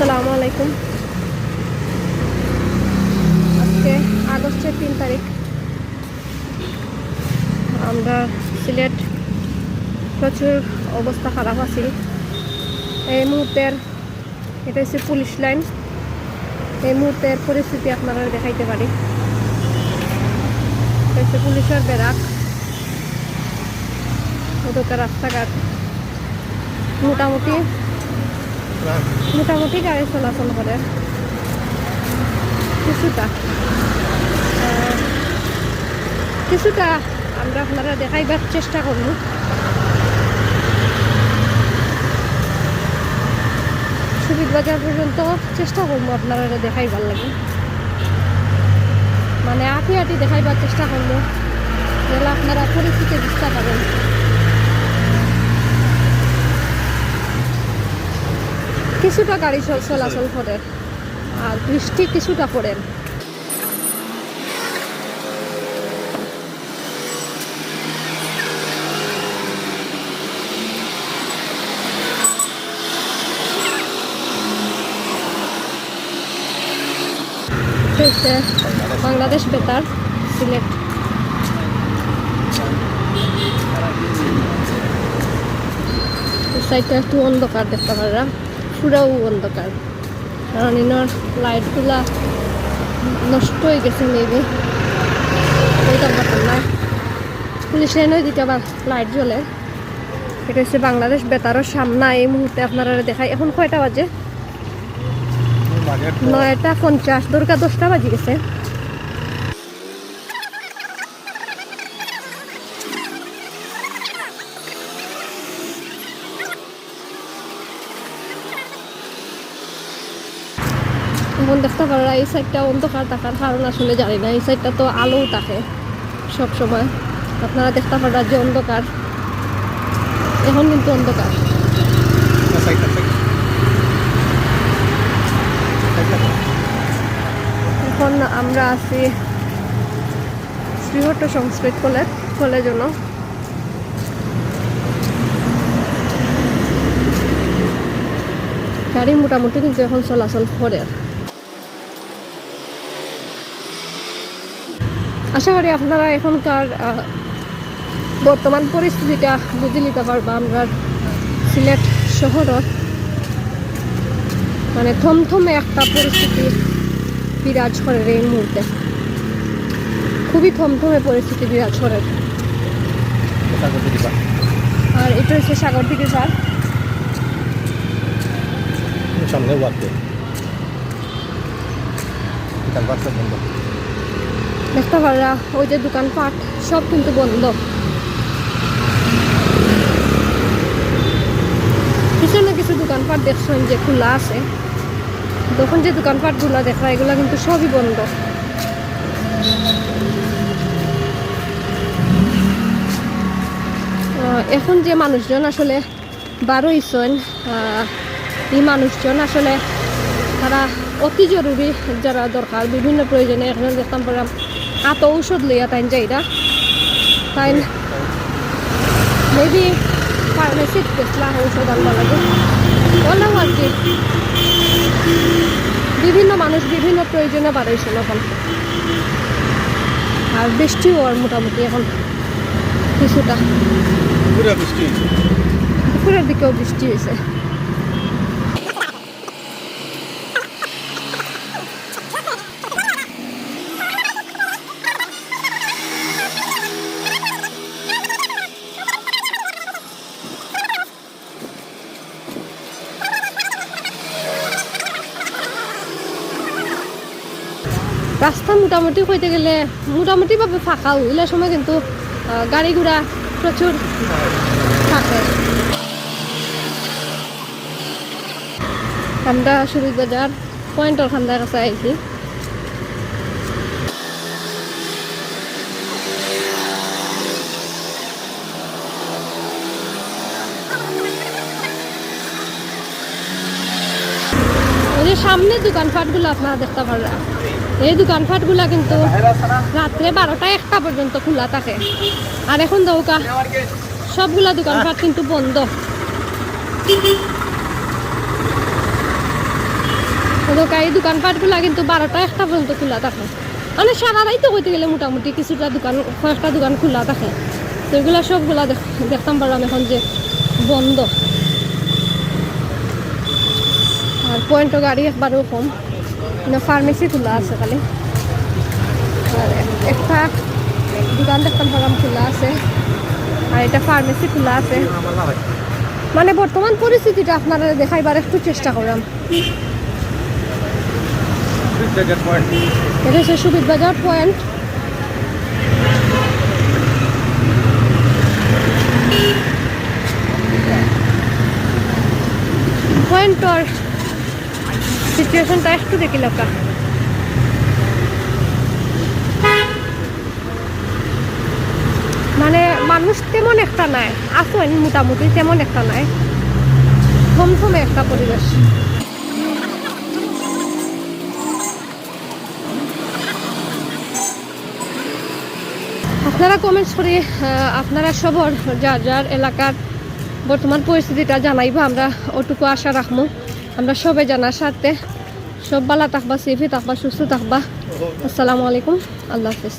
আসসালামু আলাইকুম। আজকে আগস্টের 3 তারিখ। আমরা সিলেট প্রচুর অবস্থা খারাপ আছে এই মুহূর্তের। এটা হচ্ছে পুলিশ লাইন। এই মুহূর্তের পরিস্থিতি আপনারা দেখাইতে পারি। এটা হচ্ছে পুলিশের ব্যারাক। ওদিকে রাস্তাঘাট মোটামুটি গাড়ি চলাচল করে কিছুটা আমরা আপনারা দেখাইবার চেষ্টা করব। সুবিধ বাজার পর্যন্ত চেষ্টা করবো আপনারা দেখাইবার লাগে, মানে আঁটি দেখাইবার চেষ্টা করবো, তাহলে আপনারা পরিস্থিতি বুঝতে পারেন। কিছুটা গাড়ি চলাচল করে আর বৃষ্টি কিছুটা পড়েন। বাংলাদেশ বেতার সিলেট। সাইডটা একটু অন্ধকার দেখতে পারা, পুরাও অন্ধকার, কারণ ইনার লাইটগুলা নষ্ট হয়ে গেছে মেবি। ওইটার ব্যাপার না, পুলিশ লাইনে দিতে আবার লাইট জ্বলে। এটা হচ্ছে বাংলাদেশ বেতারের সামনে। এই মুহূর্তে আপনারা দেখাই। এখন কয়টা বাজে? 9:50। দরকার 10টা বাজে গেছে। এখন দেখতে পারা এই সাইডটা অন্ধকার থাকার কারণ আসলে জানি না। এই সাইডটা তো আলোও থাকে সব সময়। আপনারা দেখতে পারা যে অন্ধকার, এখন কিন্তু অন্ধকার। এখন আমরা আছি শ্রীহট্ট সংস্কৃত কলেজ জন্য। গাড়ি মোটামুটি কিন্তু এখন চলাচল করে। আশা করি আপনারা এখনকার বর্তমান পরিস্থিতিটা বুঝে নিতে পারবা। আমরা সিলেট শহরের মানে থমথমে একটা পরিস্থিতি বিরাজ করে এই মুহূর্তে। খুবই থমথমে পরিস্থিতি বিরাজ করে। আর এটা হচ্ছে সাগরদিঘি পার। দেখতে পারা ওই যে দোকানপাট সব কিন্তু বন্ধ। পিছনে কিছু দোকানপাট দেখছেন যে খোলা আছে, তখন যে দোকানপাটগুলো দেখা এগুলো কিন্তু সবই বন্ধ। এখন যে মানুষজন আসলে বার হইছেন, এই মানুষজন আসলে তারা অতি জরুরি যারা দরকার বিভিন্ন প্রয়োজনে এখন দেখতাম পারাম এত ঔষধ লইয়া তাই যাইরা তাই মেবি ফার্মেসিত গেছিলা ঔষধ আনবা লাগে বললাম আর কি। বিভিন্ন মানুষ বিভিন্ন প্রয়োজনে বাড়াইছিল এখন। আর বৃষ্টিও আর মোটামুটি এখন কিছুটা দুপুরের দিকেও বৃষ্টি হয়েছে। রাস্তা মোটামুটি কইতে গেলে মোটামুটিভাবে ফাঁকা হইলে সময় কিন্তু গাড়ি ঘোড়া প্রচুর থাকে। আমরা সুবিধ বাজার পয়েন্টর খান্দার কাছে আইছি। ওই যে সামনে দোকানপাটগুলো আপনারা দেখতে পারেন, এই দোকানপাটগুলো কিন্তু রাত্রে 12টা-1টা পর্যন্ত খোলা থাকে। আর এখন দৌকা সবগুলা দোকানপাট কিন্তু বন্ধ। এই দোকানপাটগুলো কিন্তু 12টা 1টা পর্যন্ত খোলা থাকে, মানে সারা রাইতো হইতে গেলে মোটামুটি কিছুটা দোকান, কয়েকটা দোকান খোলা থাকে। তো এগুলো সবগুলা দেখতাম পারলাম এখন যে বন্ধ। আর পয়েন্টও গাড়ি একবারও কম, ফার্মেসি খোলা আছে খালি। আর একটা দোকান দেখতাম পারলাম খোলা আছে, আর এটা ফার্মেসি খোলা আছে। মানে বর্তমান পরিস্থিতিটা আপনারা দেখাইবার একটু চেষ্টা করলাম। এটা হচ্ছে সুবিধ বাজার পয়েন্ট। পয়েন্টর সিচুয়েশনটা একটু দেখি লোকা। মানে মানুষ তেমন একটা নাই, আসেন মোটামুটি তেমন একটা নাই, থমথমে একটা পরিবেশ। আপনারা কমেন্টস করে আপনারা সবর যার যার এলাকার বর্তমান পরিস্থিতিটা জানাইবা, আমরা ওটুকু আশা রাখবো। আমরা সবাই জানার সাথে সব ভালো থাকবা, সেফে থাকবা, সুস্থ থাকবা। আসসালামু আলাইকুম, আল্লাহ হাফেজ।